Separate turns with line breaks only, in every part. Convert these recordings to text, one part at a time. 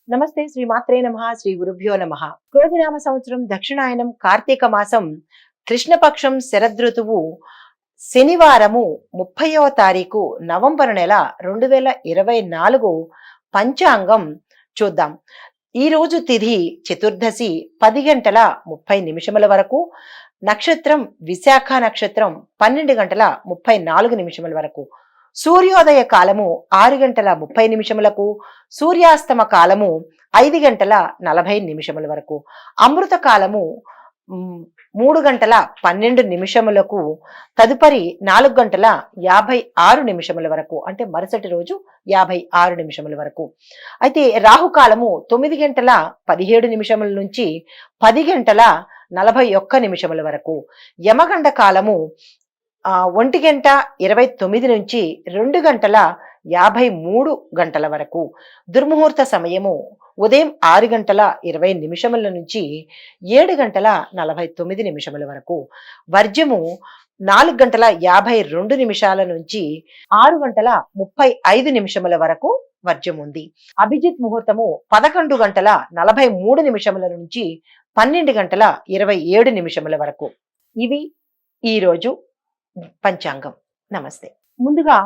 నమస్తే శ్రీ మాత్రే నమః శ్రీ గురుభ్యో నమః. క్రోధినామ సంవత్సరం దక్షిణాయనం కార్తీక మాసం కృష్ణపక్షం శరదృతువు శనివారము 30వ తారీఖు నవంబర్ నెల 2024 పంచాంగం చూద్దాం. ఈ రోజు తిథి చతుర్దశి 10 గంటల 30 నిమిషముల వరకు, నక్షత్రం విశాఖ నక్షత్రం 12 గంటల 34 నిమిషముల వరకు, సూర్యోదయ కాలము 6 గంటల 30 నిమిషములకు, సూర్యాస్తమ కాలము 5 గంటల 40 నిమిషముల వరకు, అమృత కాలము 3 గంటల 12 నిమిషములకు, తదుపరి 4 గంటల 56 నిమిషముల వరకు, అంటే మరుసటి రోజు 56 నిమిషముల వరకు. అయితే రాహుకాలము 9 గంటల 17 నిమిషముల నుంచి 10 గంటల 41 నిమిషముల వరకు, యమగండ కాలము 1 గంట 29 నుంచి 2 గంటల 53 గంటల వరకు, దుర్ముహూర్త సమయము ఉదయం 6 గంటల 20 నిమిషముల నుంచి 7 గంటల 49 నిమిషముల వరకు, వర్జ్యము 4 గంటల 52 నిమిషాల నుంచి 6 గంటల 35 నిమిషముల వరకు వర్జ్యం ఉంది. అభిజిత్ ముహూర్తము 11 గంటల 43 నిమిషముల నుంచి 12 గంటల 27 నిమిషముల వరకు. ఇవి ఈరోజు పంచాంగం. నమస్తే. ముందుగా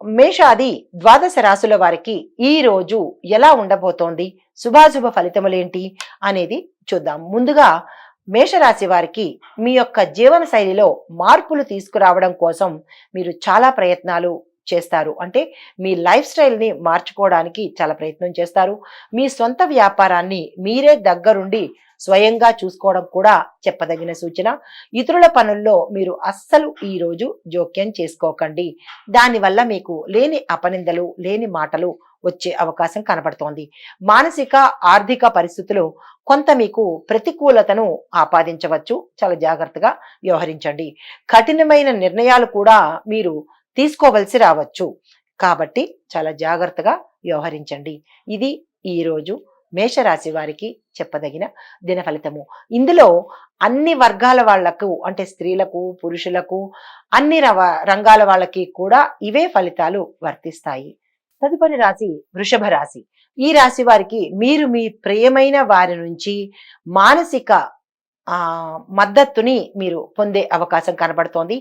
మేషాది ద్వాదశ రాశుల వారికి ఈ రోజు ఎలా ఉండబోతోంది, శుభాశుభ ఫలితములేంటి అనేది చూద్దాం. ముందుగా మేషరాశి వారికి మీ యొక్క జీవన శైలిలో మార్పులు తీసుకురావడం కోసం మీరు చాలా ప్రయత్నాలు చేస్తారు. అంటే మీ లైఫ్ స్టైల్ని మార్చుకోవడానికి చాలా ప్రయత్నం చేస్తారు. మీ సొంత వ్యాపారాన్ని మీరే దగ్గరుండి స్వయంగా చూసుకోవడం కూడా చెప్పదగిన సూచన. ఇతరుల పనుల్లో మీరు అస్సలు ఈరోజు జోక్యం చేసుకోకండి. దానివల్ల మీకు లేని అపనిందలు, లేని మాటలు వచ్చే అవకాశం కనబడుతోంది. మానసిక ఆర్థిక పరిస్థితులు కొంత మీకు ప్రతికూలతను ఆపాదించవచ్చు. చాలా జాగ్రత్తగా వ్యవహరించండి. కఠినమైన నిర్ణయాలు కూడా మీరు తీసుకోవలసి రావచ్చు. కాబట్టి చాలా జాగ్రత్తగా వ్యవహరించండి. ఇది ఈరోజు మేషరాశి వారికి చెప్పదగిన దిన ఫలితము. ఇందులో అన్ని వర్గాల వాళ్లకు, అంటే స్త్రీలకు, పురుషులకు, అన్ని రంగాల వాళ్ళకి కూడా ఇవే ఫలితాలు వర్తిస్తాయి. తదుపరి రాశి వృషభ రాశి. ఈ రాశి వారికి మీరు మీ ప్రియమైన వారి నుంచి మానసిక మద్దతుని మీరు పొందే అవకాశం కనబడుతోంది.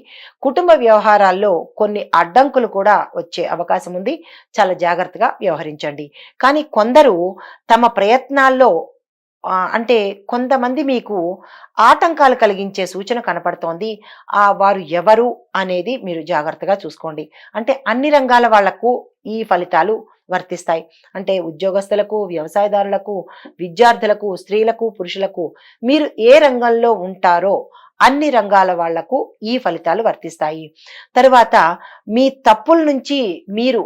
కుటుంబ వ్యవహారాల్లో కొన్ని అడ్డంకులు కూడా వచ్చే అవకాశం ఉంది. చాలా జాగ్రత్తగా వ్యవహరించండి. కానీ కొందరు తమ ప్రయత్నాల్లో అంటే కొంతమంది మీకు ఆటంకాలు కలిగించే సూచన కనపడుతోంది. వారు ఎవరు అనేది మీరు జాగ్రత్తగా చూసుకోండి. అంటే అన్ని రంగాల వాళ్లకు ఈ ఫలితాలు వర్తిస్తాయి. అంటే ఉద్యోగస్తులకు, వ్యవసాయదారులకు, విద్యార్థులకు, స్త్రీలకు, పురుషులకు, మీరు ఏ రంగంలో ఉంటారో అన్ని రంగాల వాళ్లకు ఈ ఫలితాలు వర్తిస్తాయి. తరువాత మీ తప్పుల నుంచి మీరు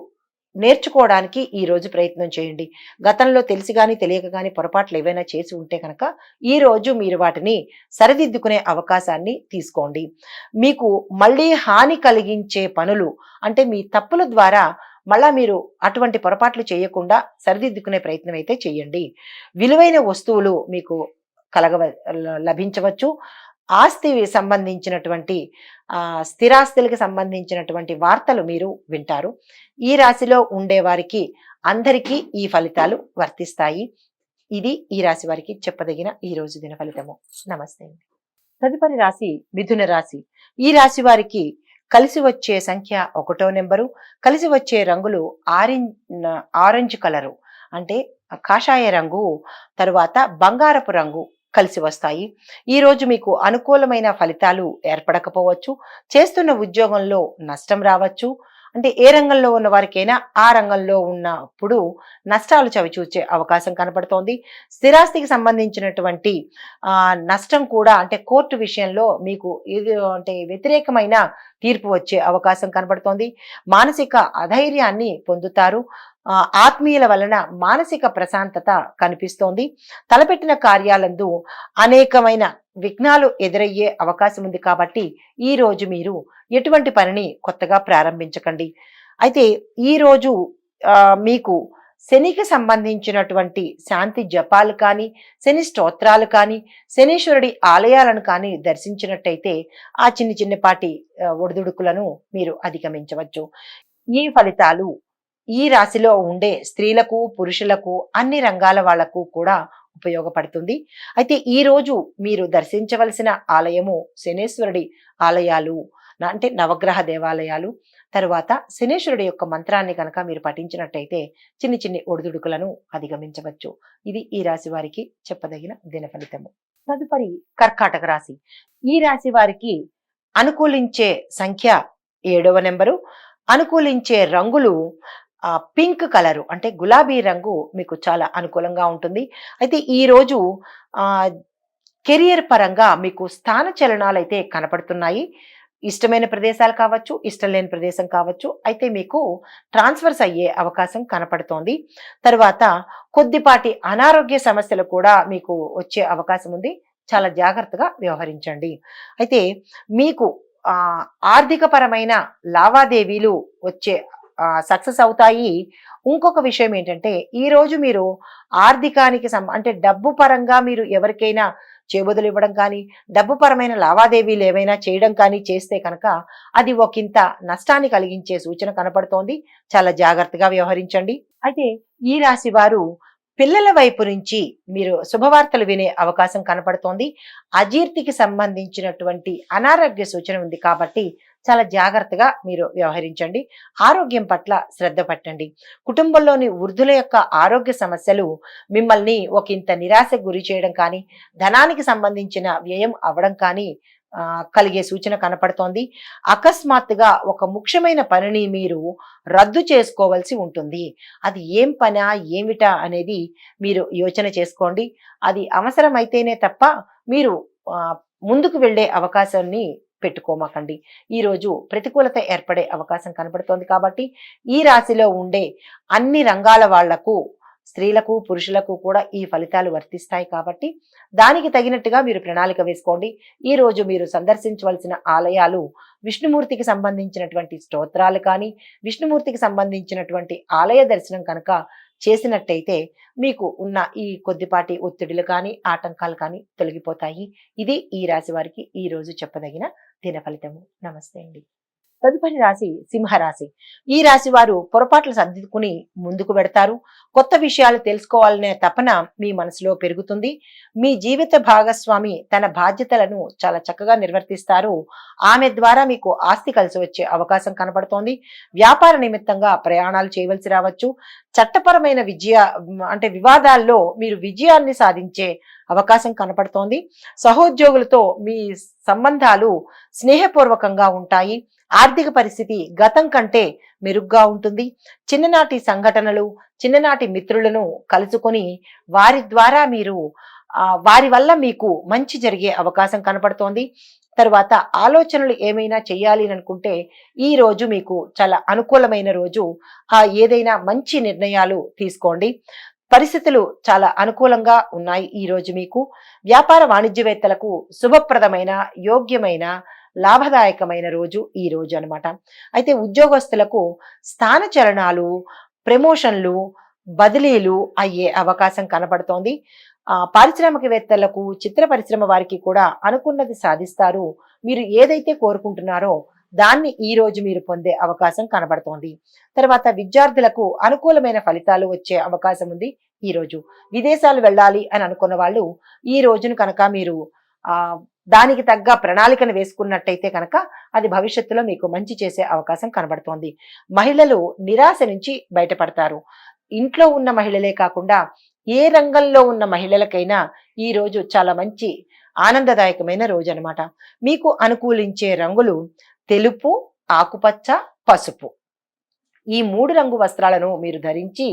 నేర్చుకోవడానికి ఈ రోజు ప్రయత్నం చేయండి. గతంలో తెలిసి కానీ తెలియక కానీ పొరపాట్లు ఏవైనా చేసి ఉంటే కనుక ఈ రోజు మీరు వాటిని సరిదిద్దుకునే అవకాశాన్ని తీసుకోండి. మీకు మళ్ళీ హాని కలిగించే పనులు, అంటే మీ తప్పుల ద్వారా మళ్ళా మీరు అటువంటి పొరపాట్లు చేయకుండా సరిదిద్దుకునే ప్రయత్నం అయితే చేయండి. విలువైన వస్తువులు మీకు లభించవచ్చు. ఆస్తి సంబంధించినటువంటి స్థిరాస్తులకు సంబంధించినటువంటి వార్తలు మీరు వింటారు. ఈ రాశిలో ఉండే వారికి అందరికీ ఈ ఫలితాలు వర్తిస్తాయి. ఇది ఈ రాశి వారికి చెప్పదగిన ఈ రోజు దిన ఫలితము. నమస్తే. తదుపరి రాశి మిథున రాశి. ఈ రాశి వారికి కలిసి వచ్చే సంఖ్య 1వ నెంబరు, కలిసి వచ్చే రంగులు ఆరెంజ్ కలరు, అంటే కాషాయ రంగు, తరువాత బంగారపు రంగు కలిసి వస్తాయి. ఈ రోజు మీకు అనుకూలమైన ఫలితాలు ఏర్పడకపోవచ్చు. చేస్తున్న ఉద్యోగంలో నష్టం రావచ్చు. అంటే ఏ రంగంలో ఉన్న వారికైనా ఆ రంగంలో ఉన్నప్పుడు నష్టాలు చవిచూచే అవకాశం కనపడుతోంది. స్థిరాస్తికి సంబంధించినటువంటి నష్టం కూడా, అంటే కోర్టు విషయంలో మీకు ఇది అంటే వ్యతిరేకమైన తీర్పు వచ్చే అవకాశం కనబడుతోంది. మానసిక అధైర్యాన్ని పొందుతారు. ఆత్మీయుల వలన మానసిక ప్రశాంతత కనిపిస్తోంది. తలపెట్టిన కార్యాలందు అనేకమైన విఘ్నాలు ఎదురయ్యే అవకాశం ఉంది. కాబట్టి ఈ రోజు మీరు ఎటువంటి పనిని కొత్తగా ప్రారంభించకండి. అయితే ఈ రోజు మీకు శనికి సంబంధించినటువంటి శాంతి జపాలు కానీ, శని స్తోత్రాలు కానీ, శనీశ్వరుడి ఆలయాలను కానీ దర్శించినట్టయితే ఆ చిన్నపాటి ఒడిదుడుకులను మీరు అధిగమించవచ్చు. ఈ ఫలితాలు ఈ రాశిలో ఉండే స్త్రీలకు పురుషులకు అన్ని రంగాల వాళ్లకు కూడా ఉపయోగపడుతుంది. అయితే ఈ రోజు మీరు దర్శించవలసిన ఆలయము శనేశ్వరుడి ఆలయాలు, అంటే నవగ్రహ దేవాలయాలు. తరువాత శనేశ్వరుడి యొక్క మంత్రాన్ని కనుక మీరు పఠించినట్టయితే చిన్ని చిన్ని ఒడిదుడుకులను అధిగమించవచ్చు. ఇది ఈ రాశి వారికి చెప్పదగిన దిన ఫలితము. తదుపరి కర్కాటక రాశి. ఈ రాశి వారికి అనుకూలించే సంఖ్య 7వ నెంబరు. అనుకూలించే రంగులు పింక్ కలరు, అంటే గులాబీ రంగు మీకు చాలా అనుకూలంగా ఉంటుంది. అయితే ఈ రోజు కెరియర్ పరంగా మీకు స్థాన చలనాలు అయితే కనపడుతున్నాయి. ఇష్టమైన ప్రదేశాలు కావచ్చు, ఇష్టం లేని ప్రదేశం కావచ్చు, అయితే మీకు ట్రాన్స్ఫర్స్ అయ్యే అవకాశం కనపడుతోంది. తర్వాత కొద్దిపాటి అనారోగ్య సమస్యలు కూడా మీకు వచ్చే అవకాశం ఉంది. చాలా జాగ్రత్తగా వ్యవహరించండి. అయితే మీకు ఆర్థిక పరమైన లావాదేవీలు వచ్చే సక్సెస్ అవుతాయి. ఇంకొక విషయం ఏంటంటే ఈ రోజు మీరు ఆర్థికానికి అంటే డబ్బు పరంగా మీరు ఎవరికైనా చేబదులు ఇవ్వడం కానీ, డబ్బు పరమైన లావాదేవీలు ఏవైనా చేయడం కానీ చేస్తే కనుక అది ఒకంత నష్టాన్ని కలిగించే సూచన కనపడుతోంది. చాలా జాగ్రత్తగా వ్యవహరించండి. అయితే ఈ రాశి వారు పిల్లల వైపు నుంచి మీరు శుభవార్తలు వినే అవకాశం కనపడుతోంది. అజీర్తికి సంబంధించినటువంటి అనారోగ్య సూచన ఉంది కాబట్టి చాలా జాగ్రత్తగా మీరు వ్యవహరించండి. ఆరోగ్యం పట్ల శ్రద్ధ పట్టండి. కుటుంబంలోని వృద్ధుల యొక్క ఆరోగ్య సమస్యలు మిమ్మల్ని ఒకంత నిరాశకు గురి చేయడం కానీ, ధనానికి సంబంధించిన వ్యయం అవ్వడం కానీ కలిగే సూచన కనపడుతోంది. అకస్మాత్తుగా ఒక ముఖ్యమైన పనిని మీరు రద్దు చేసుకోవాల్సి ఉంటుంది. అది ఏం పనా ఏమిటా అనేది మీరు యోచన చేసుకోండి. అది అవసరమైతేనే తప్ప మీరు ముందుకు వెళ్ళే అవకాశాన్ని పెట్టుకోమాకండి. ఈరోజు ప్రతికూలత ఏర్పడే అవకాశం కనపడుతోంది కాబట్టి ఈ రాశిలో ఉండే అన్ని రంగాల వాళ్లకు, స్త్రీలకు పురుషులకు కూడా ఈ ఫలితాలు వర్తిస్తాయి కాబట్టి దానికి తగినట్టుగా మీరు ప్రణాళిక వేసుకోండి. ఈ రోజు మీరు సందర్శించవలసిన ఆలయాలు విష్ణుమూర్తికి సంబంధించినటువంటి స్తోత్రాలు కానీ, విష్ణుమూర్తికి సంబంధించినటువంటి ఆలయ దర్శనం కనుక చేసినట్టయితే మీకు ఉన్న ఈ కొద్దిపాటి ఒత్తిడులు కానీ, ఆటంకాలు కానీ తొలగిపోతాయి. ఇది ఈ రాశి వారికి ఈ రోజు చెప్పదగిన దిన ఫలితము. నమస్తే అండి. తదుపరి రాశి సింహరాశి. ఈ రాశి వారు పొరపాట్లు సర్దుకుని ముందుకు వెడతారు. కొత్త విషయాలు తెలుసుకోవాలనే తపన మీ మనసులో పెరుగుతుంది. మీ జీవిత భాగస్వామి తన బాధ్యతలను చాలా చక్కగా నిర్వర్తిస్తారు. ఆమె ద్వారా మీకు ఆస్తి కలిసి వచ్చే అవకాశం కనపడుతోంది. వ్యాపార నిమిత్తంగా ప్రయాణాలు చేయవలసి రావచ్చు. చట్టపరమైన వివాదాల్లో మీరు విజయాన్ని సాధించే అవకాశం కనపడుతోంది. సహోద్యోగులతో మీ సంబంధాలు స్నేహపూర్వకంగా ఉంటాయి. ఆర్థిక పరిస్థితి గతం కంటే మెరుగ్గా ఉంటుంది. చిన్ననాటి సంఘటనలు, చిన్ననాటి మిత్రులను కలుసుకొని వారి ద్వారా వారి వల్ల మీకు మంచి జరిగే అవకాశం కనపడుతోంది. తర్వాత ఆలోచనలు ఏమైనా చేయాలి అనుకుంటే ఈ రోజు మీకు చాలా అనుకూలమైన రోజు. ఏదైనా మంచి నిర్ణయాలు తీసుకోండి. పరిస్థితులు చాలా అనుకూలంగా ఉన్నాయి. ఈ రోజు మీకు వ్యాపార వాణిజ్యవేత్తలకు శుభప్రదమైన, యోగ్యమైన, లాభదాయకమైన రోజు ఈ రోజు అన్నమాట. అయితే ఉద్యోగస్తులకు స్థాన చలనాలు, ప్రమోషన్లు, బదిలీలు అయ్యే అవకాశం కనపడుతోంది. పారిశ్రామికవేత్తలకు, చిత్ర పరిశ్రమ వారికి కూడా అనుకున్నది సాధిస్తారు. మీరు ఏదైతే కోరుకుంటున్నారో దాన్ని ఈ రోజు మీరు పొందే అవకాశం కనబడుతోంది. తర్వాత విద్యార్థులకు అనుకూలమైన ఫలితాలు వచ్చే అవకాశం ఉంది. ఈ రోజు విదేశాలు వెళ్ళాలి అని అనుకున్న వాళ్ళు ఈ రోజును కనుక మీరు దానికి తగ్గ ప్రణాళికను వేసుకున్నట్టయితే కనుక అది భవిష్యత్తులో మీకు మంచి చేసే అవకాశం కనబడుతోంది. మహిళలు నిరాశ నుంచి బయటపడతారు. ఇంట్లో ఉన్న మహిళలే కాకుండా ఏ రంగంలో ఉన్న మహిళలకైనా ఈ రోజు చాలా మంచి ఆనందదాయకమైన రోజు అన్నమాట. మీకు అనుకూలించే రంగులు తెలుపు, ఆకుపచ్చ, పసుపు. ఈ 3 రంగు వస్త్రాలను మీరు ధరించి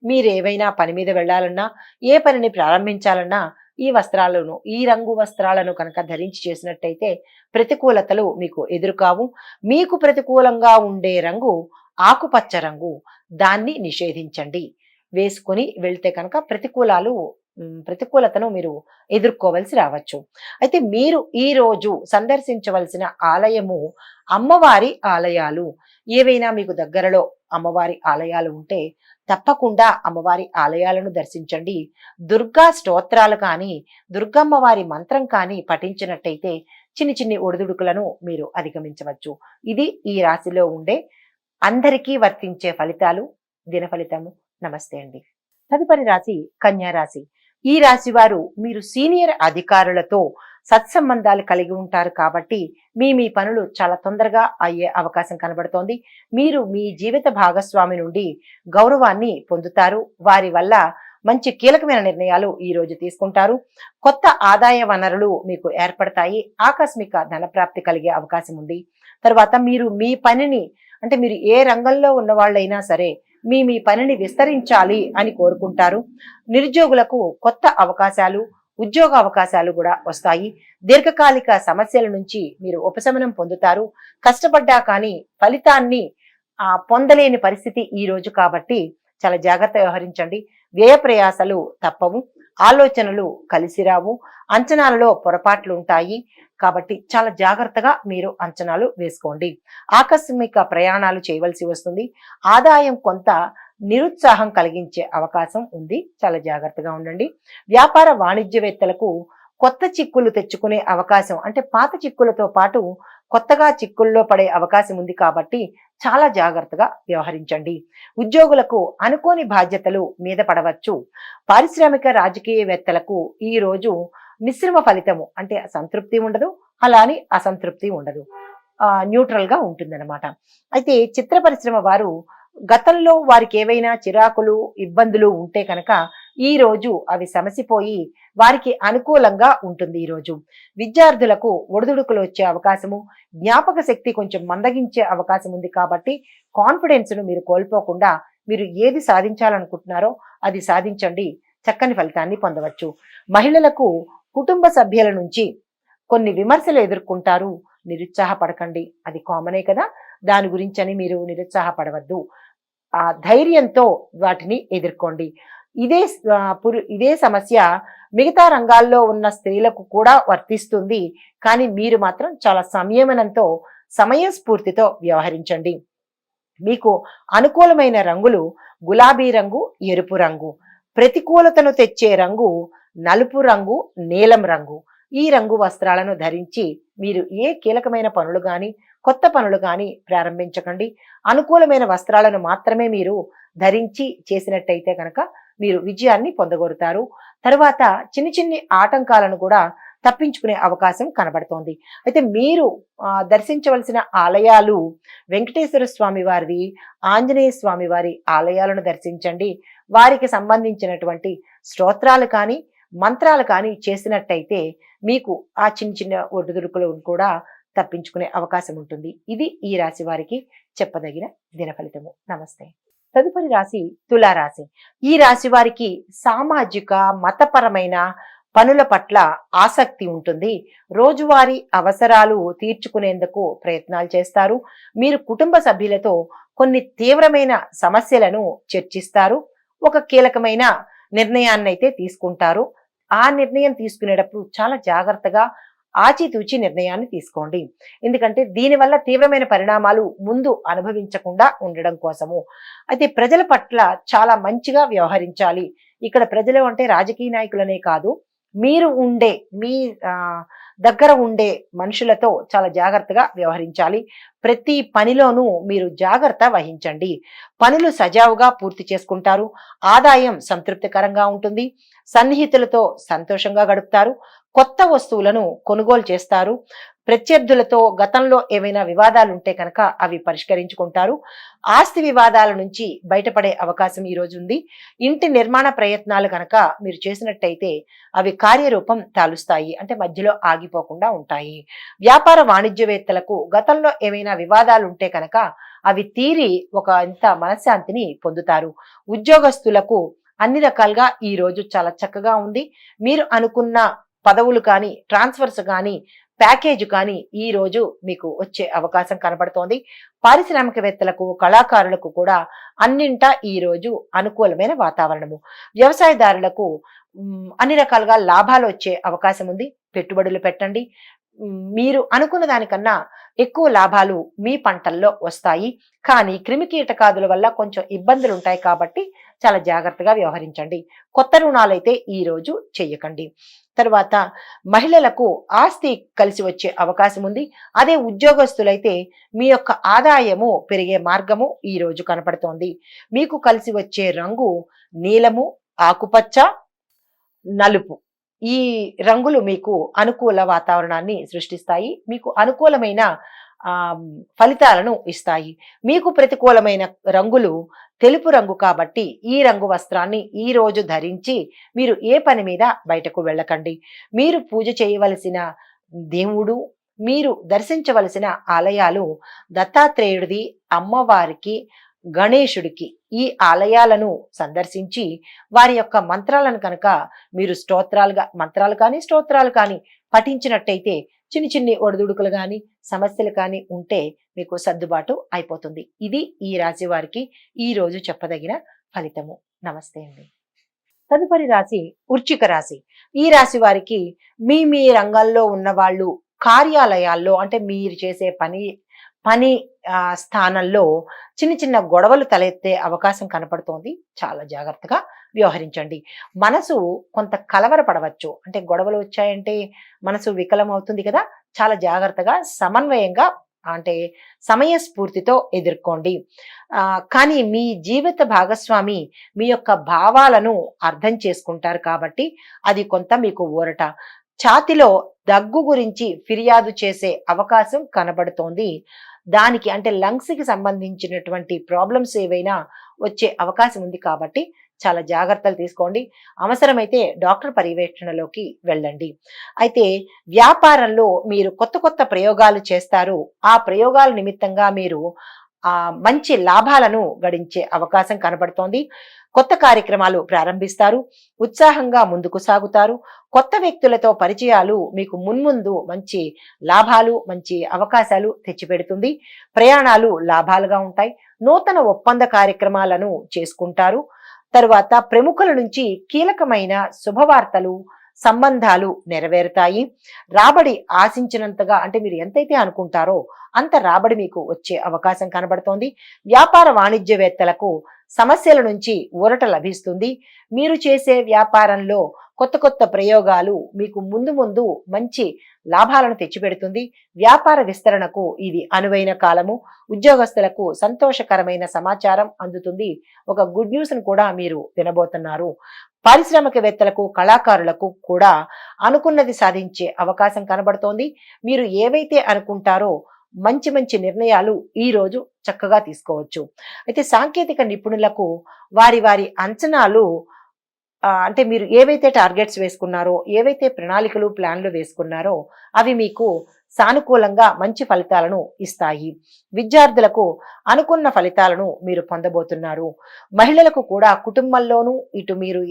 మీరు ఏవైనా పని మీద వెళ్ళాలన్నా, ఏ పనిని ప్రారంభించాలన్నా ఈ రంగు వస్త్రాలను కనుక ధరించి చేసినట్టయితే ప్రతికూలతలు మీకు ఎదురుకావు. మీకు ప్రతికూలంగా ఉండే రంగు ఆకుపచ్చ రంగు. దాన్ని నిషేధించండి. వేసుకొని వెళ్తే కనుక ప్రతికూలతను మీరు ఎదుర్కోవలసి రావచ్చు. అయితే మీరు ఈ రోజు సందర్శించవలసిన ఆలయము అమ్మవారి ఆలయాలు. ఏవైనా మీకు దగ్గరలో అమ్మవారి ఆలయాలు ఉంటే తప్పకుండా అమ్మవారి ఆలయాలను దర్శించండి. దుర్గా స్తోత్రాలు కానీ, దుర్గమ్మవారి మంత్రం కానీ పఠించినట్టయితే చిన్ని ఒడిదుడుకులను మీరు అధిగమించవచ్చు. ఇది ఈ రాశిలో ఉండే అందరికీ వర్తించే ఫలితాలు. దినఫలితము. నమస్తే అండి. తదుపరి రాశి కన్యా రాశి. ఈ రాశి వారు మీరు సీనియర్ అధికారులతో సత్సంబంధాలు కలిగి ఉంటారు కాబట్టి మీ పనులు చాలా తొందరగా అయ్యే అవకాశం కనబడుతోంది. మీరు మీ జీవిత భాగస్వామి నుండి గౌరవాన్ని పొందుతారు. వారి వల్ల మంచి కీలకమైన నిర్ణయాలు ఈ రోజు తీసుకుంటారు. కొత్త ఆదాయ వనరులు మీకు ఏర్పడతాయి. ఆకస్మిక ధనప్రాప్తి కలిగే అవకాశం ఉంది. తర్వాత మీరు మీ పనిని అంటే మీరు ఏ రంగంలో ఉన్న వాళ్ళైనా సరే మీ పనిని విస్తరించాలి అని కోరుకుంటారు. నిరుద్యోగులకు కొత్త అవకాశాలు, ఉద్యోగ అవకాశాలు కూడా వస్తాయి. దీర్ఘకాలిక సమస్యల నుంచి మీరు ఉపశమనం పొందుతారు. కష్టపడ్డా కానీ ఫలితాన్ని పొందలేని పరిస్థితి ఈ రోజు కాబట్టి చాలా జాగ్రత్త వ్యవహరించండి. వ్యయ ప్రయాసలు తప్పవు. ఆలోచనలు కలిసిరావు. అంచనాలలో పొరపాట్లు ఉంటాయి కాబట్టి చాలా జాగ్రత్తగా మీరు అంచనాలు వేసుకోండి. ఆకస్మిక ప్రయాణాలు చేయవలసి వస్తుంది. ఆదాయం కొంత నిరుత్సాహం కలిగించే అవకాశం ఉంది. చాలా జాగ్రత్తగా ఉండండి. వ్యాపార వాణిజ్యవేత్తలకు కొత్త చిక్కులు తెచ్చుకునే అవకాశం అంటే పాత చిక్కులతో పాటు కొత్తగా చిక్కుల్లో పడే అవకాశం ఉంది కాబట్టి చాలా జాగ్రత్తగా వ్యవహరించండి. ఉద్యోగులకు అనుకోని బాధ్యతలు మీద పడవచ్చు. పారిశ్రామిక రాజకీయవేత్తలకు ఈ రోజు మిశ్రమ ఫలితము అంటే సంతృప్తి ఉండదు, అలా అని అసంతృప్తి ఉండదు, న్యూట్రల్ గా ఉంటుందన్నమాట. అయితే చిత్ర పరిశ్రమ వారు గతంలో వారికి ఏవైనా చిరాకులు ఇబ్బందులు ఉంటే కనుక ఈ రోజు అవి సమసిపోయి వారికి అనుకూలంగా ఉంటుంది. ఈ రోజు విద్యార్థులకు ఒడిదుడుకులు వచ్చే అవకాశము, జ్ఞాపక శక్తి కొంచెం మందగించే అవకాశం ఉంది కాబట్టి కాన్ఫిడెన్స్ ను మీరు కోల్పోకుండా మీరు ఏది సాధించాలనుకుంటున్నారో అది సాధించండి. చక్కని ఫలితాన్ని పొందవచ్చు. మహిళలకు కుటుంబ సభ్యుల నుంచి కొన్ని విమర్శలు ఎదుర్కొంటారు. నిరుత్సాహపడకండి, అది కామనే కదా, దాని గురించి అని మీరు నిరుత్సాహపడవద్దు. ఆ ధైర్యంతో వాటిని ఎదుర్కోండి. ఇదే సమస్య మిగతా రంగాల్లో ఉన్న స్త్రీలకు కూడా వర్తిస్తుంది. కానీ మీరు మాత్రం చాలా సంయమనంతో సమయస్ఫూర్తితో వ్యవహరించండి. మీకు అనుకూలమైన రంగులు గులాబీ రంగు, ఎరుపు రంగు. ప్రతికూలతను తెచ్చే రంగు నలుపు రంగు, నీలం రంగు. ఈ రంగు వస్త్రాలను ధరించి మీరు ఏ కీలకమైన పనులు కానీ కొత్త పనులు కానీ ప్రారంభించకండి. అనుకూలమైన వస్త్రాలను మాత్రమే మీరు ధరించి చేసినట్టయితే కనుక మీరు విజయాన్ని పొందగలుగుతారు. తర్వాత చిన్ని ఆటంకాలను కూడా తప్పించుకునే అవకాశం కనబడుతోంది. అయితే మీరు దర్శించవలసిన ఆలయాలు వెంకటేశ్వర స్వామి వారివి, ఆంజనేయ స్వామి వారి ఆలయాలను దర్శించండి. వారికి సంబంధించినటువంటి స్తోత్రాలు కానీ మంత్రాలు కానీ చేసినట్టయితే మీకు ఆ చిన్న ఒడిదుడుకులు కూడా తప్పించుకునే అవకాశం ఉంటుంది. ఇది ఈ రాశి వారికి చెప్పదగిన దినఫలితము. నమస్తే. తదుపరి రాశి తులారాశి. ఈ రాశి వారికి సామాజిక మతపరమైన పనుల పట్ల ఆసక్తి ఉంటుంది. రోజువారీ అవసరాలు తీర్చుకునేందుకు ప్రయత్నాలు చేస్తారు. మీరు కుటుంబ సభ్యులతో కొన్ని తీవ్రమైన సమస్యలను చర్చిస్తారు. ఒక కీలకమైన నిర్ణయాన్ని అయితే తీసుకుంటారు. ఆ నిర్ణయం తీసుకునేటప్పుడు చాలా జాగ్రత్తగా ఆచితూచి నిర్ణయాన్ని తీసుకోండి. ఎందుకంటే దీనివల్ల తీవ్రమైన పరిణామాలు ముందు అనుభవించకుండా ఉండడం కోసము. అయితే ప్రజల పట్ల చాలా మంచిగా వ్యవహరించాలి. ఇక్కడ ప్రజలు అంటే రాజకీయ నాయకులనే కాదు, మీరు ఉండే మీ దగ్గర ఉండే మనుషులతో చాలా జాగ్రత్తగా వ్యవహరించాలి. ప్రతి పనిలోనూ మీరు జాగ్రత్త వహించండి. పనులు సజావుగా పూర్తి చేసుకుంటారు. ఆదాయం సంతృప్తికరంగా ఉంటుంది. సన్నిహితులతో సంతోషంగా గడుపుతారు. కొత్త వస్తువులను కొనుగోలు చేస్తారు. ప్రత్యర్థులతో గతంలో ఏవైనా వివాదాలు ఉంటే కనుక అవి పరిష్కరించుకుంటారు. ఆస్తి వివాదాల నుంచి బయటపడే అవకాశం ఈ రోజు ఉంది. ఇంటి నిర్మాణ ప్రయత్నాలు కనుక మీరు చేసినట్టయితే అవి కార్యరూపం తాలుస్తాయి, అంటే మధ్యలో ఆగిపోకుండా ఉంటాయి. వ్యాపార వాణిజ్యవేత్తలకు గతంలో ఏమైనా వివాదాలు ఉంటే కనుక అవి తీరి ఒక ఇంత మనశ్శాంతిని పొందుతారు. ఉద్యోగస్తులకు అన్ని రకాలుగా ఈ రోజు చాలా చక్కగా ఉంది. మీరు అనుకున్న పదవులు కానీ ట్రాన్స్ఫర్స్ కానీ ప్యాకేజ్ కానీ ఈ రోజు మీకు వచ్చే అవకాశం కనబడుతోంది. పారిశ్రామికవేత్తలకు కళాకారులకు కూడా అన్నింటా ఈ రోజు అనుకూలమైన వాతావరణము. వ్యవసాయదారులకు అన్ని రకాలుగా లాభాలు వచ్చే అవకాశం ఉంది. పెట్టుబడులు పెట్టండి. మీరు అనుకున్న దానికన్నా ఎక్కువ లాభాలు మీ పంటల్లో వస్తాయి. కానీ క్రిమికీటకాదుల వల్ల కొంచెం ఇబ్బందులు ఉంటాయి కాబట్టి చాలా జాగ్రత్తగా వ్యవహరించండి. కొత్త రుణాలైతే ఈ రోజు చెయ్యకండి. తర్వాత మహిళలకు ఆస్తి కలిసి వచ్చే అవకాశం ఉంది. అదే ఉద్యోగస్తులైతే మీ యొక్క ఆదాయము పెరిగే మార్గము ఈ రోజు కనపడుతోంది. మీకు కలిసి వచ్చే రంగు నీలము, ఆకుపచ్చ, నలుపు. ఈ రంగులు మీకు అనుకూల వాతావరణాన్ని సృష్టిస్తాయి. మీకు అనుకూలమైన ఫలితాలను ఇస్తాయి. మీకు ప్రతికూలమైన రంగులు తెలుపు రంగు కాబట్టి ఈ రంగు వస్త్రాన్ని ఈ రోజు ధరించి మీరు ఏ పని మీద బయటకు వెళ్ళకండి. మీరు పూజ చేయవలసిన దేవుడు, మీరు దర్శించవలసిన ఆలయాలు దత్తాత్రేయుడిది, అమ్మవారికి, గణేశుడికి. ఈ ఆలయాలను సందర్శించి వారి యొక్క మంత్రాలను కనుక మీరు స్తోత్రాలు కానీ పఠించినట్టయితే చిన్ని చిన్ని ఒడిదుడుకులు కానీ సమస్యలు కానీ ఉంటే మీకు సర్దుబాటు అయిపోతుంది. ఇది ఈ రాశి వారికి ఈ రోజు చెప్పదగిన ఫలితము. నమస్తే అండి. తదుపరి రాశి వృశ్చిక రాశి. ఈ రాశి వారికి మీ రంగంలో ఉన్న వాళ్ళు కార్యాలయాల్లో అంటే మీరు చేసే పని స్థానంలో చిన్న చిన్న గొడవలు తలెత్తే అవకాశం కనపడుతోంది. చాలా జాగ్రత్తగా వ్యవహరించండి. మనసు కొంత కలవరపడవచ్చు. అంటే గొడవలు వచ్చాయంటే మనసు వికలం అవుతుంది కదా. చాలా జాగ్రత్తగా సమన్వయంగా అంటే సమయస్ఫూర్తితో ఎదుర్కోండి. కానీ మీ జీవిత భాగస్వామి మీ యొక్క భావాలను అర్థం చేసుకుంటారు కాబట్టి అది కొంత మీకు ఊరట. ఛాతిలో దగ్గు గురించి ఫిర్యాదు చేసే అవకాశం కనబడుతోంది. దానికి అంటే లంగ్స్ కి సంబంధించినటువంటి ప్రాబ్లమ్స్ ఏవైనా వచ్చే అవకాశం ఉంది కాబట్టి చాలా జాగ్రత్తలు తీసుకోండి. అవసరమైతే డాక్టర్ పర్యవేక్షణలోకి వెళ్ళండి. అయితే వ్యాపారంలో మీరు కొత్త ప్రయోగాలు చేస్తారు. ఆ ప్రయోగాల నిమిత్తంగా మీరు మంచి లాభాలను గడించే అవకాశం కనబడుతోంది. కొత్త కార్యక్రమాలు ప్రారంభిస్తారు. ఉత్సాహంగా ముందుకు సాగుతారు. కొత్త వ్యక్తులతో పరిచయాలు మీకు మున్ముందు మంచి లాభాలు, మంచి అవకాశాలు తెచ్చిపెడుతుంది. ప్రయాణాలు లాభాలుగా ఉంటాయి. నూతన ఒప్పంద కార్యక్రమాలను చేసుకుంటారు. తరువాత ప్రముఖుల నుంచి కీలకమైన శుభవార్తలు, సంబంధాలు నెరవేరుతాయి. రాబడి ఆశించినంతగా అంటే మీరు ఎంతైతే అనుకుంటారో అంత రాబడి మీకు వచ్చే అవకాశం కనబడుతోంది. వ్యాపార వాణిజ్యవేత్తలకు సమస్యల నుంచి ఊరట లభిస్తుంది. మీరు చేసే వ్యాపారంలో కొత్త ప్రయోగాలు మీకు ముందు మంచి లాభాలను తెచ్చిపెడుతుంది. వ్యాపార విస్తరణకు ఇది అనువైన కాలము. ఉద్యోగస్తులకు సంతోషకరమైన సమాచారం అందుతుంది. ఒక గుడ్ న్యూస్ ను కూడా మీరు వినబోతున్నారు. పారిశ్రామికవేత్తలకు, కళాకారులకు కూడా అనుకున్నది సాధించే అవకాశం కనబడుతోంది. మీరు ఏవైతే అనుకుంటారో మంచి నిర్ణయాలు ఈ రోజు చక్కగా తీసుకోవచ్చు. అయితే సాంకేతిక నిపుణులకు వారి అంచనాలు అంటే మీరు ఏవైతే టార్గెట్స్ వేసుకున్నారో, ఏవైతే ప్రణాళికలు, ప్లాన్లు వేసుకున్నారో అవి మీకు సానుకూలంగా మంచి ఫలితాలను ఇస్తాయి. విద్యార్థులకు అనుకున్న ఫలితాలను మీరు పొందబోతున్నారు. మహిళలకు కూడా కుటుంబంలోనూ ఇటు మీరు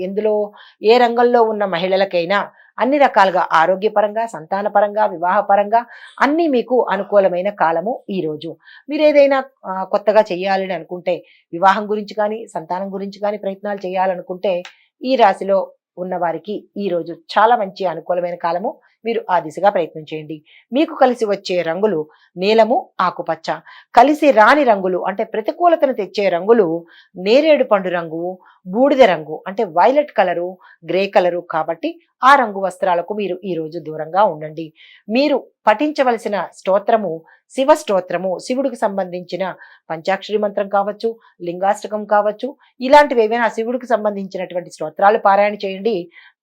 ఏ రంగంలో ఉన్న మహిళలకైనా అన్ని రకాలుగా ఆరోగ్యపరంగా, సంతానపరంగా, వివాహపరంగా అన్ని మీకు అనుకూలమైన కాలము ఈ రోజు. మీరు ఏదైనా కొత్తగా చేయాలని అనుకుంటే, వివాహం గురించి కానీ సంతానం గురించి కానీ ప్రయత్నాలు చేయాలనుకుంటే ఈ రాశిలో ఉన్న వారికి ఈ రోజు చాలా మంచి అనుకూలమైన కాలము. మీరు ఆ దిశగా ప్రయత్నం చేయండి. మీకు కలిసి వచ్చే రంగులు నీలము, ఆకుపచ్చ. కలిసి రాని రంగులు అంటే ప్రతికూలతను తెచ్చే రంగులు నేరేడు పండు రంగు, బూడిద రంగు అంటే వైలెట్ కలరు, గ్రే కలరు కాబట్టి ఆ రంగు వస్త్రాలకు మీరు ఈ రోజు దూరంగా ఉండండి. మీరు పఠించవలసిన స్తోత్రము శివ స్తోత్రము. శివుడికి సంబంధించిన పంచాక్షరి మంత్రం కావచ్చు, లింగాష్టకం కావచ్చు, ఇలాంటివి ఏవైనా శివుడికి సంబంధించినటువంటి స్తోత్రాలు పారాయణ చేయండి.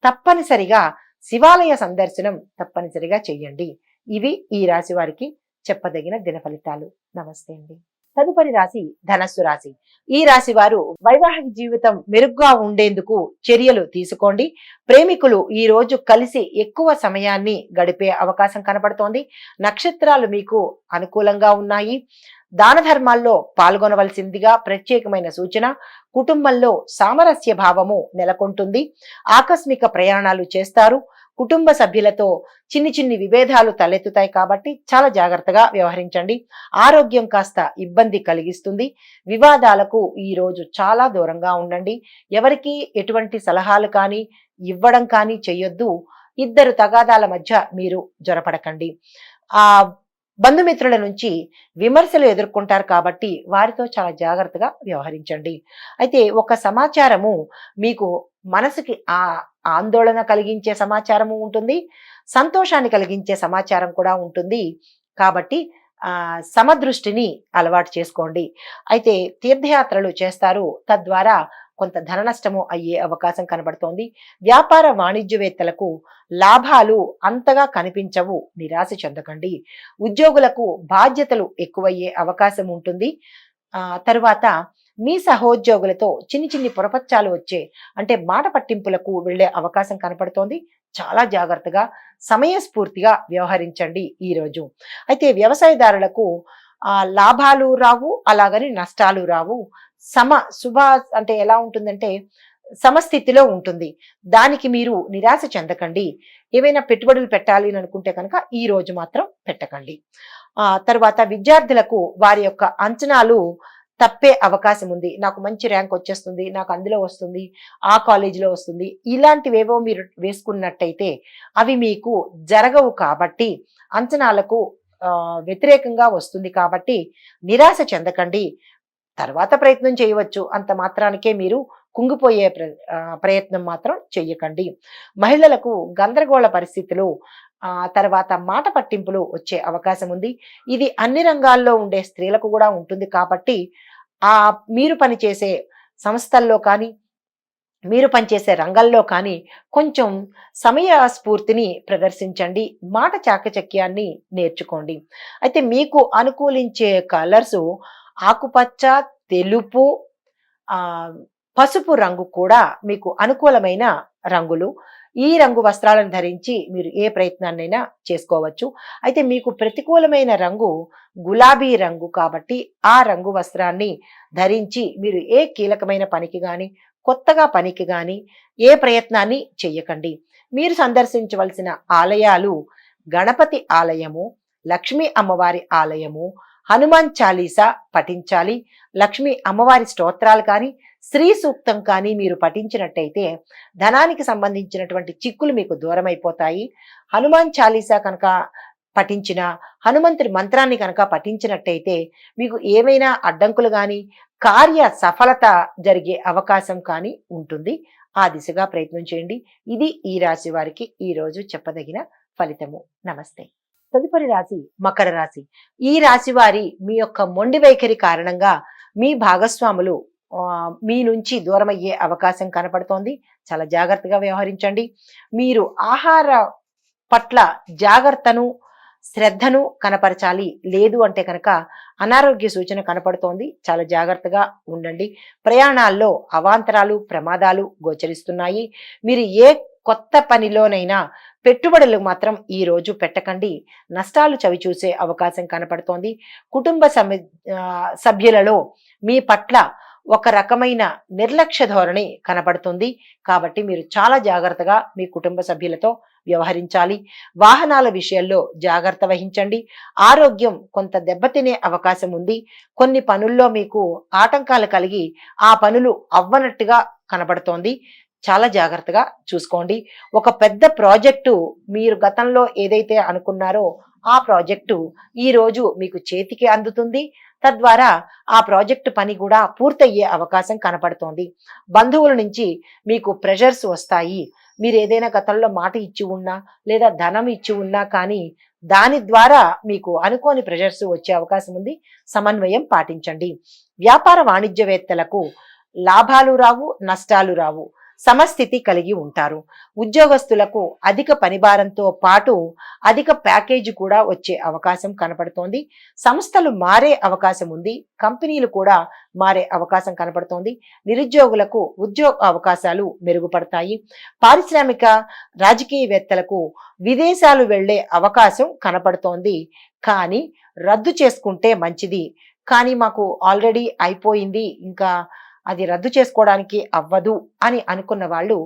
తప్పనిసరిగా శివాలయ సందర్శనం తప్పనిసరిగా చెయ్యండి. ఇవి ఈ రాశి వారికి చెప్పదగిన దిన ఫలితాలు. నమస్తే అండి. తదుపరి రాశి ధనస్సు రాశి. ఈ రాశి వారు వైవాహిక జీవితం మెరుగ్గా ఉండేందుకు చర్యలు తీసుకోండి. ప్రేమికులు ఈ రోజు కలిసి ఎక్కువ సమయాన్ని గడిపే అవకాశం కనపడుతోంది. నక్షత్రాలు మీకు అనుకూలంగా ఉన్నాయి. దాన ధర్మాల్లో పాల్గొనవలసిందిగా ప్రత్యేకమైన సూచన. కుటుంబంలో సామరస్య భావము నెలకొంటుంది. ఆకస్మిక ప్రయాణాలు చేస్తారు. కుటుంబ సభ్యులతో చిన్ని విభేదాలు తలెత్తుతాయి కాబట్టి చాలా జాగ్రత్తగా వ్యవహరించండి. ఆరోగ్యం కాస్త ఇబ్బంది కలిగిస్తుంది. వివాదాలకు ఈ రోజు చాలా దూరంగా ఉండండి. ఎవరికి ఎటువంటి సలహాలు కానీ ఇవ్వడం కానీ చేయొద్దు. ఇద్దరు తగాదాల మధ్య మీరు జొరపడకండి. ఆ బంధుమిత్రుల నుంచి విమర్శలు ఎదుర్కొంటారు కాబట్టి వారితో చాలా జాగ్రత్తగా వ్యవహరించండి. అయితే ఒక సమాచారము మీకు మనసుకి ఆందోళన కలిగించే సమాచారము ఉంటుంది. సంతోషాన్ని కలిగించే సమాచారం కూడా ఉంటుంది. కాబట్టి సమదృష్టిని అలవాటు చేసుకోండి. అయితే తీర్థయాత్రలు చేస్తారు. తద్వారా కొంత ధన నష్టము అయ్యే అవకాశం కనబడుతోంది. వ్యాపార వాణిజ్యవేత్తలకు లాభాలు అంతగా కనిపించవు. నిరాశ చెందకండి. ఉద్యోగులకు బాధ్యతలు ఎక్కువయ్యే అవకాశం ఉంటుంది. తరువాత మీ సహోద్యోగులతో చిన్ని చిన్ని పొరపచ్చాలు వచ్చే అంటే మాట పట్టింపులకు వెళ్ళే అవకాశం కనపడుతోంది. చాలా జాగ్రత్తగా సమయస్ఫూర్తిగా వ్యవహరించండి ఈరోజు. అయితే వ్యవసాయదారులకు లాభాలు రావు, అలాగని నష్టాలు రావు. శుభ అంటే ఎలా ఉంటుందంటే సమస్థితిలో ఉంటుంది. దానికి మీరు నిరాశ చెందకండి. ఏవైనా పెట్టుబడులు పెట్టాలి అని అనుకుంటే కనుక ఈ రోజు మాత్రం పెట్టకండి. తర్వాత విద్యార్థులకు వారి యొక్క అంచనాలు తప్పే అవకాశం ఉంది. నాకు మంచి ర్యాంక్ వచ్చేస్తుంది, నాకు అందులో వస్తుంది, ఆ కాలేజీలో వస్తుంది, ఇలాంటివేవో మీరు వేసుకున్నట్టయితే అవి మీకు జరగవు. కాబట్టి అంచనాలకు వ్యతిరేకంగా వస్తుంది. కాబట్టి నిరాశ చెందకండి. తర్వాత ప్రయత్నం చేయవచ్చు. అంత మాత్రానికే మీరు కుంగిపోయే ప్రయత్నం మాత్రం చెయ్యకండి. మహిళలకు గందరగోళ పరిస్థితులు, తర్వాత మాట పట్టింపులు వచ్చే అవకాశం ఉంది. ఇది అన్ని రంగాల్లో ఉండే స్త్రీలకు కూడా ఉంటుంది. కాబట్టి మీరు పనిచేసే సంస్థల్లో కానీ, మీరు పనిచేసే రంగంలో కానీ కొంచెం సమయ స్ఫూర్తిని ప్రదర్శించండి. మాట చాకచక్యాన్ని నేర్చుకోండి. అయితే మీకు అనుకూలించే కలర్సు ఆకుపచ్చ, తెలుపు, పసుపు రంగు కూడా మీకు అనుకూలమైన రంగులు. ఈ రంగు వస్త్రాలను ధరించి మీరు ఏ ప్రయత్నాన్నైనా చేసుకోవచ్చు. అయితే మీకు ప్రతికూలమైన రంగు గులాబీ రంగు కాబట్టి ఆ రంగు వస్త్రాన్ని ధరించి మీరు ఏ కీలకమైన పనికి కానీ, కొత్తగా పనికి కానీ ఏ ప్రయత్నాన్ని చెయ్యకండి. మీరు సందర్శించవలసిన ఆలయాలు గణపతి ఆలయము, లక్ష్మీ అమ్మవారి ఆలయము, హనుమాన్ చాలీసా పఠించాలి. లక్ష్మీ అమ్మవారి స్తోత్రాలు కానీ, శ్రీ సూక్తం కానీ మీరు పఠించినట్టయితే ధనానికి సంబంధించినటువంటి చిక్కులు మీకు దూరం అయిపోతాయి. హనుమాన్ చాలీసా కనుక పఠించిన, హనుమంతుడి మంత్రాన్ని కనుక పఠించినట్టయితే మీకు ఏమైనా అడ్డంకులు కానీ, కార్య సఫలత జరిగే అవకాశం కానీ ఉంటుంది. ఆ దిశగా ప్రయత్నం చేయండి. ఇది ఈ రాశి వారికి ఈరోజు చెప్పదగిన ఫలితము. నమస్తే. తదుపరి రాశి మకర రాశి. ఈ రాశి వారి మీ యొక్క మొండి వైఖరి కారణంగా మీ భాగస్వాములు మీ నుంచి దూరమయ్యే అవకాశం కనపడుతోంది. చాలా జాగ్రత్తగా వ్యవహరించండి. మీరు ఆహార పట్ల జాగ్రత్తను, శ్రద్ధను కనపరచాలి. లేదు అంటే కనుక అనారోగ్య సూచన కనపడుతోంది. చాలా జాగ్రత్తగా ఉండండి. ప్రయాణాల్లో అవాంతరాలు, ప్రమాదాలు గోచరిస్తున్నాయి. మీరు ఏ కొత్త పనిలోనైనా పెట్టుబడులు మాత్రం ఈ రోజు పెట్టకండి. నష్టాలు చవిచూసే అవకాశం కనపడుతోంది. కుటుంబ సభ్యులలో మీ పట్ల ఒక రకమైన నిర్లక్ష్య ధోరణి కనపడుతుంది. కాబట్టి మీరు చాలా జాగ్రత్తగా మీ కుటుంబ సభ్యులతో వ్యవహరించాలి. వాహనాల విషయంలో జాగ్రత్త వహించండి. ఆరోగ్యం కొంత దెబ్బతినే అవకాశం ఉంది. కొన్ని పనుల్లో మీకు ఆటంకాలు కలిగి ఆ పనులు అవ్వనట్టుగా కనబడుతోంది. చాలా జాగ్రత్తగా చూసుకోండి. ఒక పెద్ద ప్రాజెక్టు మీరు గతంలో ఏదైతే అనుకున్నారో ఆ ప్రాజెక్టు ఈ రోజు మీకు చేతికి అందుతుంది. తద్వారా ఆ ప్రాజెక్టు పని కూడా పూర్తయ్యే అవకాశం కనపడుతోంది. బంధువుల నుంచి మీకు ప్రెషర్స్ వస్తాయి. మీరు ఏదైనా గతంలో మాట ఇచ్చి ఉన్నా లేదా ధనం ఇచ్చి ఉన్నా కానీ దాని ద్వారా మీకు అనుకోని ప్రెషర్స్ వచ్చే అవకాశం ఉంది. సమన్వయం పాటించండి. వ్యాపార వాణిజ్యవేత్తలకు లాభాలు రావు, నష్టాలు రావు. సమస్థితి కలిగి ఉంటారు. ఉద్యోగస్తులకు అధిక పనిభారంతో పాటు అధిక ప్యాకేజీ కూడా వచ్చే అవకాశం కనపడుతోంది. సంస్థలు మారే అవకాశం ఉంది. కంపెనీలు కూడా మారే అవకాశం కనపడుతోంది. నిరుద్యోగులకు ఉద్యోగ అవకాశాలు మెరుగుపడతాయి. పారిశ్రామిక రాజకీయవేత్తలకు విదేశాలు వెళ్లే అవకాశం కనపడుతోంది. కానీ రద్దు చేసుకుంటే మంచిది. కానీ మాకు ఆల్రెడీ అయిపోయింది, ఇంకా అది రద్దు చేసుకోవడానికి అవ్వదు అని అనుకున్న వాళ్ళు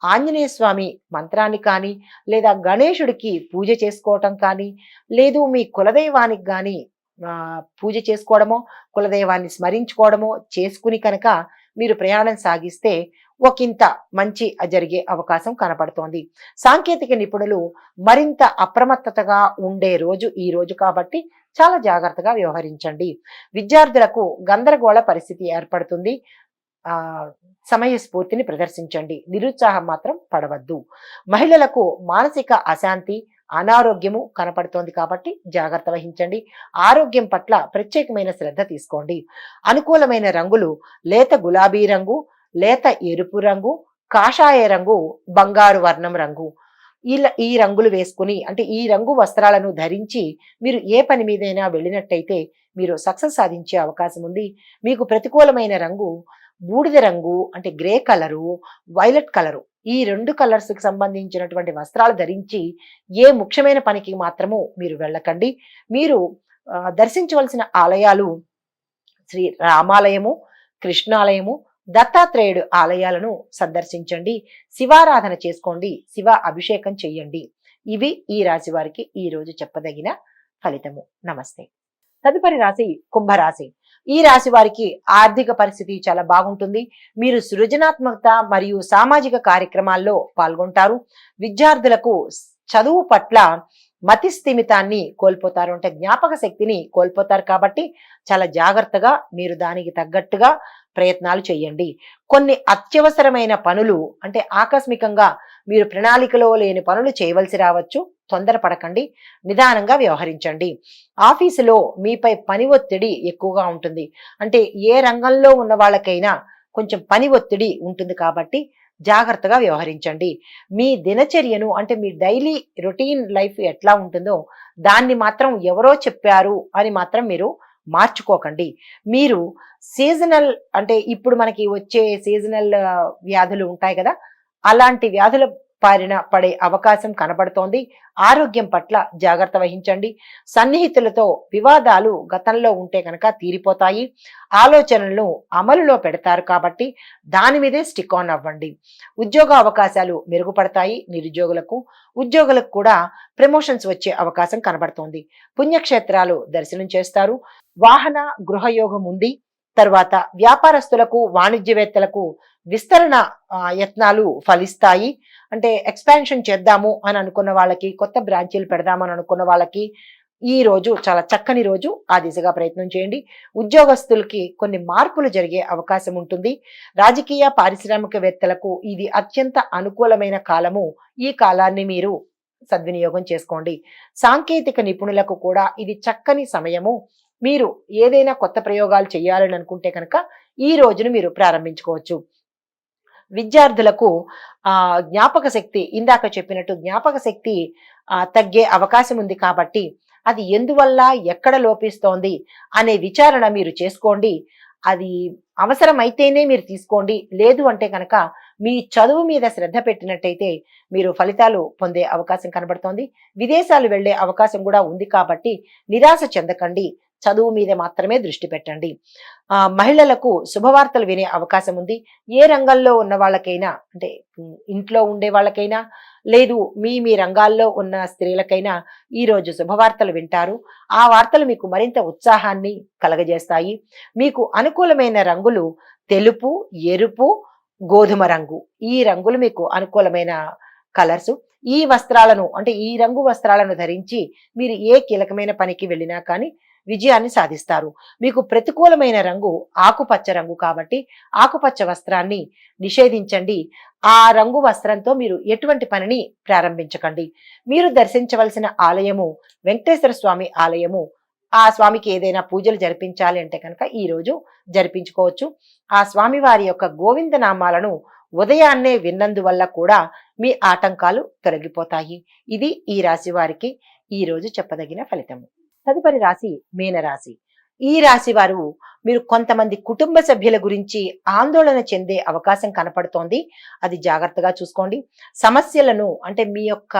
ఆంజనేయ స్వామి మంత్రాన్ని కానీ లేదా గణేశుడికి పూజ చేసుకోవటం కానీ, లేదు మీ కులదైవానికి కానీ పూజ చేసుకోవడమో, కులదైవాన్ని స్మరించుకోవడమో చేసుకుని కనుక మీరు ప్రయాణం సాగిస్తే ఒకంత మంచి జరిగే అవకాశం కనపడుతోంది. సాంకేతిక నిపుణులు మరింత అప్రమత్తతగా ఉండే రోజు ఈ రోజు కాబట్టి చాలా జాగ్రత్తగా వ్యవహరించండి. విద్యార్థులకు గందరగోళ పరిస్థితి ఏర్పడుతుంది. ఆ సమయస్ఫూర్తిని ప్రదర్శించండి. నిరుత్సాహం మాత్రం పడవద్దు. మహిళలకు మానసిక అశాంతి, అనారోగ్యము కనపడుతోంది కాబట్టి జాగ్రత్త వహించండి. ఆరోగ్యం పట్ల ప్రత్యేకమైన శ్రద్ధ తీసుకోండి. అనుకూలమైన రంగులు లేత గులాబీ రంగు, లేత ఎరుపు రంగు, కాషాయ రంగు, బంగారు వర్ణం రంగు. ఈ రంగులు వేసుకుని అంటే ఈ రంగు వస్త్రాలను ధరించి మీరు ఏ పని మీదైనా వెళ్ళినట్టయితే మీరు సక్సెస్ సాధించే అవకాశం ఉంది. మీకు ప్రతికూలమైన రంగు బూడిద రంగు అంటే గ్రే కలరు, వైలెట్ కలరు. ఈ 2 కలర్స్‌కి సంబంధించినటువంటి వస్త్రాలు ధరించి ఏ ముఖ్యమైన పనికి మాత్రము మీరు వెళ్ళకండి. మీరు దర్శించవలసిన ఆలయాలు శ్రీ రామాలయము, కృష్ణాలయము, దత్తాత్రేయుడు ఆలయాలను సందర్శించండి. శివారాధన చేసుకోండి. శివ అభిషేకం చెయ్యండి. ఇవి ఈ రాశి వారికి ఈ రోజు చెప్పదగిన ఫలితము. నమస్తే. తదుపరి రాశి కుంభరాశి. ఈ రాశి వారికి ఆర్థిక పరిస్థితి చాలా బాగుంటుంది. మీరు సృజనాత్మకత మరియు సామాజిక కార్యక్రమాల్లో పాల్గొంటారు. విద్యార్థులకు చదువు పట్ల మతి స్థిమితాన్ని కోల్పోతారు, అంటే జ్ఞాపక శక్తిని కోల్పోతారు. కాబట్టి చాలా జాగ్రత్తగా మీరు దానికి తగ్గట్టుగా ప్రయత్నాలు చేయండి. కొన్ని అత్యవసరమైన పనులు అంటే ఆకస్మికంగా మీరు ప్రణాళికలో లేని పనులు చేయవలసి రావచ్చు. తొందరపడకండి, నిదానంగా వ్యవహరించండి. ఆఫీసులో మీపై పని ఒత్తిడి ఎక్కువగా ఉంటుంది. అంటే ఏ రంగంలో ఉన్న వాళ్ళకైనా కొంచెం పని ఒత్తిడి ఉంటుంది కాబట్టి జాగ్రత్తగా వ్యవహరించండి. మీ దినచర్యను అంటే మీ డైలీ రొటీన్ లైఫ్ ఎట్లా ఉంటుందో దాన్ని మాత్రం ఎవరో చెప్పారు అని మాత్రం మీరు మార్చుకోకండి. మీరు సీజనల్ అంటే ఇప్పుడు మనకి వచ్చే సీజనల్ వ్యాధులు ఉంటాయి కదా, అలాంటి వ్యాధుల పడే అవకాశం కనబడుతోంది. ఆరోగ్యం పట్ల జాగ్రత్త వహించండి. సన్నిహితులతో వివాదాలు గతంలో ఉంటే కనుక తీరిపోతాయి. ఆలోచనలను అమలులో పెడతారు కాబట్టి దాని మీదే స్టిక్ ఆన్ అవ్వండి. ఉద్యోగ అవకాశాలు మెరుగుపడతాయి. ఉద్యోగులకు కూడా ప్రమోషన్స్ వచ్చే అవకాశం కనబడుతోంది. పుణ్యక్షేత్రాలు దర్శనం చేస్తారు. వాహన గృహయోగం ఉంది. తర్వాత వ్యాపారస్తులకు, వాణిజ్యవేత్తలకు విస్తరణ యత్నాలు ఫలిస్తాయి. అంటే ఎక్స్పాన్షన్ చేద్దాము అని అనుకున్న వాళ్ళకి, కొత్త బ్రాంచీలు పెడదామని అనుకున్న వాళ్ళకి ఈ రోజు చాలా చక్కని రోజు. ఆ దిశగా ప్రయత్నం చేయండి. ఉద్యోగస్తులకి కొన్ని మార్పులు జరిగే అవకాశం ఉంటుంది. రాజకీయ పారిశ్రామికవేత్తలకు ఇది అత్యంత అనుకూలమైన కాలము. ఈ కాలాన్ని మీరు సద్వినియోగం చేసుకోండి. సాంకేతిక నిపుణులకు కూడా ఇది చక్కని సమయము. మీరు ఏదైనా కొత్త ప్రయోగాలు చేయాలని అనుకుంటే కనుక ఈ రోజును మీరు ప్రారంభించుకోవచ్చు. విద్యార్థులకు జ్ఞాపక శక్తి, ఇందాక చెప్పినట్టు జ్ఞాపక శక్తి తగ్గే అవకాశం ఉంది కాబట్టి అది ఎందువల్ల, ఎక్కడ లోపిస్తోంది అనే విచారణ మీరు చేసుకోండి. అది అవసరమైతేనే మీరు తీసుకోండి. లేదు అంటే కనుక మీ చదువు మీద శ్రద్ధ పెట్టినట్టయితే మీరు ఫలితాలు పొందే అవకాశం కనబడుతోంది. విదేశాలు వెళ్లే అవకాశం కూడా ఉంది కాబట్టి నిరాశ చెందకండి. చదువు మీద మాత్రమే దృష్టి పెట్టండి. మహిళలకు శుభవార్తలు వినే అవకాశం ఉంది. ఏ రంగంలో ఉన్న వాళ్ళకైనా, అంటే ఇంట్లో ఉండే వాళ్ళకైనా, లేదు మీ రంగాల్లో ఉన్న స్త్రీలకైనా ఈ రోజు శుభవార్తలు వింటారు. ఆ వార్తలు మీకు మరింత ఉత్సాహాన్ని కలగజేస్తాయి. మీకు అనుకూలమైన రంగులు తెలుపు, ఎరుపు, గోధుమ రంగు. ఈ రంగులు మీకు అనుకూలమైన కలర్స్. ఈ వస్త్రాలను అంటే ఈ రంగు వస్త్రాలను ధరించి మీరు ఏ కీలకమైన పనికి వెళ్ళినా కానీ విజయాన్ని సాధిస్తారు. మీకు ప్రతికూలమైన రంగు ఆకుపచ్చ రంగు కాబట్టి ఆకుపచ్చ వస్త్రాన్ని నిషేధించండి. ఆ రంగు వస్త్రంతో మీరు ఎటువంటి పనిని ప్రారంభించకండి. మీరు దర్శించవలసిన ఆలయము వెంకటేశ్వర స్వామి ఆలయము. ఆ స్వామికి ఏదైనా పూజలు జరిపించాలి అంటే కనుక ఈ రోజు జరిపించుకోవచ్చు. ఆ స్వామి వారి యొక్క గోవింద నామాలను ఉదయాన్నే విన్నందువల్ల కూడా మీ ఆటంకాలు తొలగిపోతాయి. ఇది ఈ రాశి వారికి ఈ రోజు చెప్పదగిన ఫలితము. తదుపరి రాశి మీనరాశి. ఈ రాశి వారు మీరు కొంతమంది కుటుంబ సభ్యుల గురించి ఆందోళన చెందే అవకాశం కనపడుతోంది. అది జాగ్రత్తగా చూసుకోండి. సమస్యలను అంటే మీ యొక్క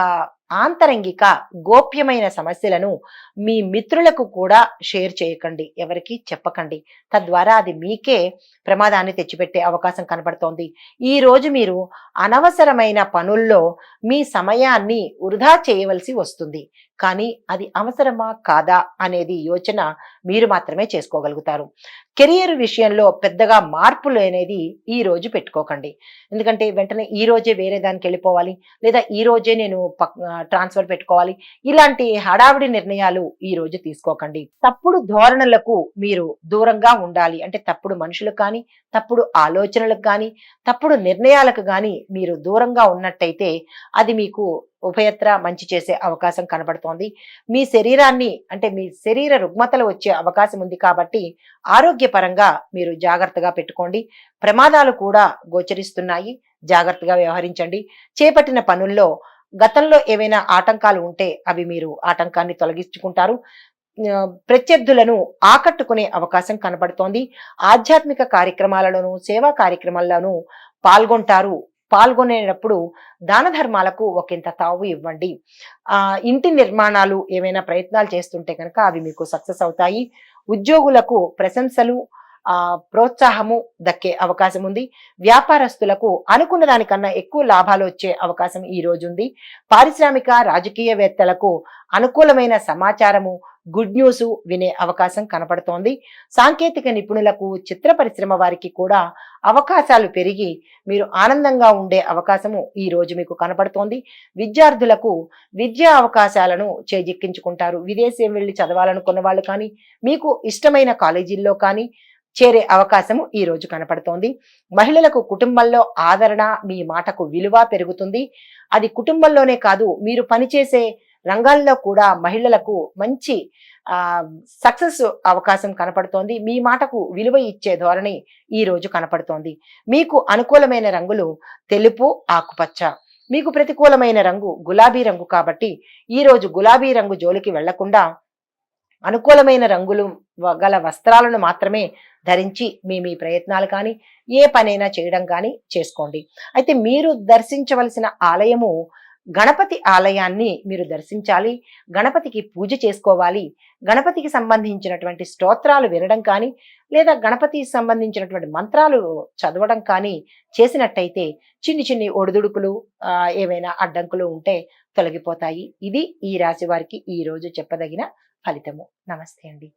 ఆంతరంగిక గోప్యమైన సమస్యలను మీ మిత్రులకు కూడా షేర్ చేయకండి, ఎవరికి చెప్పకండి. తద్వారా అది మీకే ప్రమాదాన్ని తెచ్చిపెట్టే అవకాశం కనబడుతోంది. ఈ రోజు మీరు అనవసరమైన పనుల్లో మీ సమయాన్ని వృధా చేయవలసి వస్తుంది. కానీ అది అవసరమా కాదా అనేది యోచన మీరు మాత్రమే చేసుకోగలుగుతారు. కెరియర్ విషయంలో పెద్దగా మార్పులు అనేది ఈ రోజు పెట్టుకోకండి. ఎందుకంటే వెంటనే ఈ రోజే వేరే దానికి వెళ్ళిపోవాలి, లేదా ఈ రోజే నేను ట్రాన్స్ఫర్ పెట్టుకోవాలి, ఇలాంటి హడావిడి నిర్ణయాలు ఈ రోజు తీసుకోకండి. తప్పుడు ధోరణులకు మీరు దూరంగా ఉండాలి. అంటే తప్పుడు మనుషులకు కానీ, తప్పుడు ఆలోచనలకు కానీ, తప్పుడు నిర్ణయాలకు కానీ మీరు దూరంగా ఉన్నట్టయితే అది మీకు ఉభయత్ర మంచి చేసే అవకాశం కనబడుతోంది. మీ శరీరాన్ని, అంటే మీ శరీర రుగ్మతలు వచ్చే అవకాశం ఉంది కాబట్టి ఆరోగ్యపరంగా మీరు జాగ్రత్తగా పెట్టుకోండి. ప్రమాదాలు కూడా గోచరిస్తున్నాయి, జాగ్రత్తగా వ్యవహరించండి. చేపట్టిన పనుల్లో గతంలో ఏవైనా ఆటంకాలు ఉంటే అవి మీరు ఆటంకాన్ని తొలగించుకుంటారు. ప్రత్యర్థులను ఆకట్టుకునే అవకాశం కనబడుతోంది. ఆధ్యాత్మిక కార్యక్రమాలలోనూ సేవా కార్యక్రమాల్లోనూ పాల్గొంటారు. పాల్గొనేటప్పుడు దాన ధర్మాలకు ఒకంత తావు ఇవ్వండి. ఇంటి నిర్మాణాలు ఏమైనా ప్రయత్నాలు చేస్తుంటే కనుక అవి మీకు సక్సెస్ అవుతాయి. ఉద్యోగులకు ప్రశంసలు, ప్రోత్సాహము దక్కే అవకాశం ఉంది. వ్యాపారస్తులకు అనుకున్న దానికన్నా ఎక్కువ లాభాలు వచ్చే అవకాశం ఈ రోజు ఉంది. పారిశ్రామిక రాజకీయవేత్తలకు అనుకూలమైన సమాచారము, గుడ్ న్యూస్ వినే అవకాశం కనపడుతోంది. సాంకేతిక నిపుణులకు, చిత్ర పరిశ్రమ వారికి కూడా అవకాశాలు పెరిగి మీరు ఆనందంగా ఉండే అవకాశము ఈ రోజు మీకు కనపడుతోంది. విద్యార్థులకు విద్యా అవకాశాలను చేజిక్కించుకుంటారు. విదేశం వెళ్ళి చదవాలనుకున్న వాళ్ళు కానీ, మీకు ఇష్టమైన కాలేజీల్లో కానీ చేరే అవకాశము ఈ రోజు కనపడుతోంది. మహిళలకు కుటుంబంలో ఆదరణ, మీ మాటకు విలువ పెరుగుతుంది. అది కుటుంబంలోనే కాదు, మీరు పనిచేసే రంగాల్లో కూడా మహిళలకు మంచి సక్సెస్ అవకాశం కనపడుతోంది. మీ మాటకు విలువ ఇచ్చే ధోరణి ఈ రోజు కనపడుతోంది. మీకు అనుకూలమైన రంగులు తెలుపు, ఆకుపచ్చ. మీకు ప్రతికూలమైన రంగు గులాబీ రంగు కాబట్టి ఈ రోజు గులాబీ రంగు జోలికి వెళ్లకుండా అనుకూలమైన రంగులు గల వస్త్రాలను మాత్రమే ధరించి మీ ప్రయత్నాలు కానీ, ఏ పనైనా చేయడం కానీ చేసుకోండి. అయితే మీరు దర్శించవలసిన ఆలయము గణపతి ఆలయాన్ని మీరు దర్శించాలి. గణపతికి పూజ చేసుకోవాలి. గణపతికి సంబంధించినటువంటి స్తోత్రాలు వినడం కానీ, లేదా గణపతికి సంబంధించినటువంటి మంత్రాలు చదవడం కానీ చేసినట్టయితే చిన్ని చిన్ని ఒడిదుడుకులు, ఏవైనా అడ్డంకులు ఉంటే తొలగిపోతాయి. ఇది ఈ రాశి వారికి ఈ రోజు చెప్పదగిన ఫలితము. నమస్తే అండి.